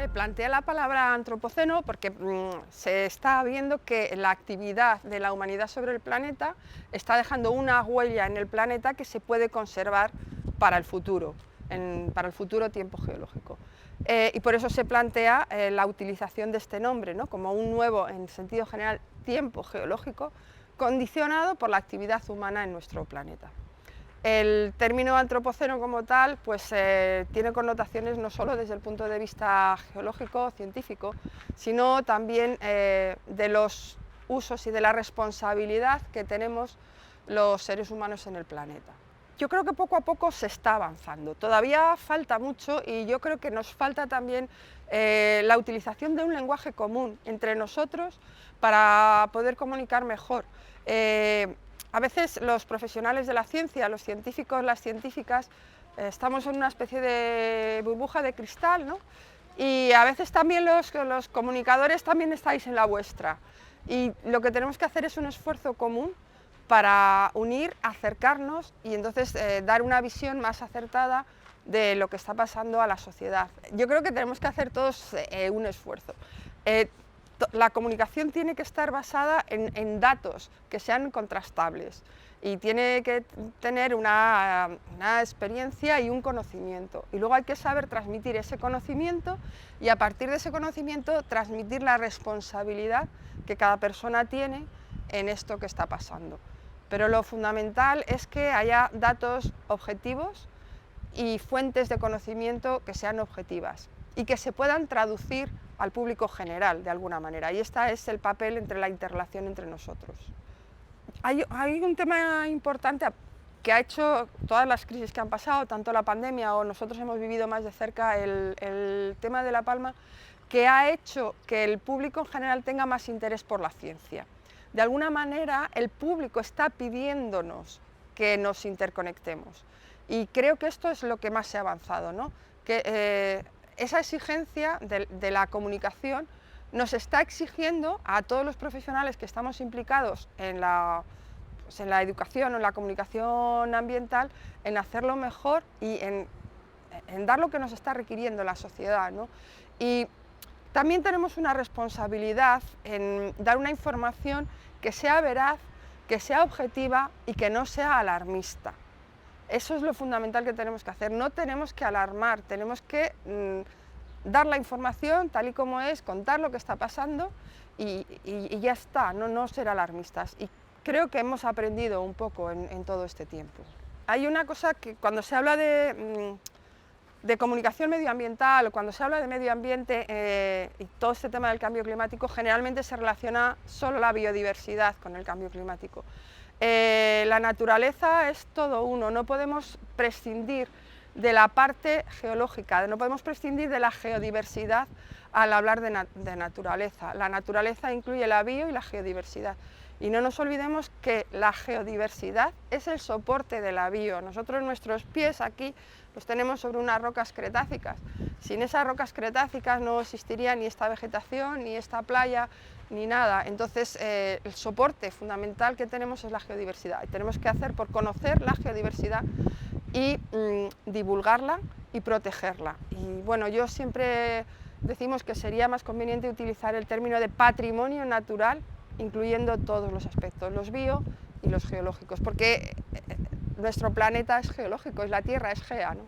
Se plantea la palabra antropoceno porque se está viendo que la actividad de la humanidad sobre el planeta está dejando una huella en el planeta que se puede conservar para el futuro, para el futuro tiempo geológico. Y por eso se plantea la utilización de este nombre, ¿no?, como un nuevo, en sentido general, tiempo geológico condicionado por la actividad humana en nuestro planeta. El término antropoceno como tal pues, tiene connotaciones no solo desde el punto de vista geológico, científico, sino también de los usos y de la responsabilidad que tenemos los seres humanos en el planeta. Yo creo que poco a poco se está avanzando, todavía falta mucho y yo creo que nos falta también la utilización de un lenguaje común entre nosotros para poder comunicar mejor. A veces los profesionales de la ciencia, los científicos, las científicas, estamos en una especie de burbuja de cristal, ¿no? Y a veces también los comunicadores también estáis en la vuestra. Y lo que tenemos que hacer es un esfuerzo común para unir, acercarnos y entonces dar una visión más acertada de lo que está pasando a la sociedad. Yo creo que tenemos que hacer todos un esfuerzo. La comunicación tiene que estar basada en datos que sean contrastables y tiene que tener una experiencia y un conocimiento. Y luego hay que saber transmitir ese conocimiento y a partir de ese conocimiento transmitir la responsabilidad que cada persona tiene en esto que está pasando. Pero lo fundamental es que haya datos objetivos y fuentes de conocimiento que sean objetivas y que se puedan traducir al público general de alguna manera, y este es el papel entre la interrelación entre nosotros. Hay un tema importante que ha hecho todas las crisis que han pasado, tanto la pandemia o nosotros hemos vivido más de cerca el tema de La Palma, que ha hecho que el público en general tenga más interés por la ciencia. De alguna manera el público está pidiéndonos que nos interconectemos y creo que esto es lo que más se ha avanzado, ¿no? Que, esa exigencia de la comunicación nos está exigiendo a todos los profesionales que estamos implicados en la educación o en la comunicación ambiental, en hacerlo mejor y en dar lo que nos está requiriendo la sociedad, ¿no? Y también tenemos una responsabilidad en dar una información que sea veraz, que sea objetiva y que no sea alarmista. Eso es lo fundamental que tenemos que hacer, no tenemos que alarmar, tenemos que dar la información tal y como es, contar lo que está pasando y ya está, no ser alarmistas. Y creo que hemos aprendido un poco en todo este tiempo. Hay una cosa que cuando se habla de comunicación medioambiental o cuando se habla de medio ambiente y todo este tema del cambio climático, generalmente se relaciona solo la biodiversidad con el cambio climático. La naturaleza es todo uno, no podemos prescindir de la parte geológica, no podemos prescindir de la geodiversidad al hablar de naturaleza. La naturaleza incluye la bio y la geodiversidad. Y no nos olvidemos que la geodiversidad es el soporte de la bio. Nosotros nuestros pies aquí los tenemos sobre unas rocas cretácicas. Sin esas rocas cretácicas no existiría ni esta vegetación, ni esta playa, ni nada. Entonces el soporte fundamental que tenemos es la geodiversidad. Y tenemos que hacer por conocer la geodiversidad y divulgarla y protegerla. Y bueno, yo siempre decimos que sería más conveniente utilizar el término de patrimonio natural, incluyendo todos los aspectos, los bio y los geológicos, porque nuestro planeta es geológico, es la Tierra, es gea, ¿no?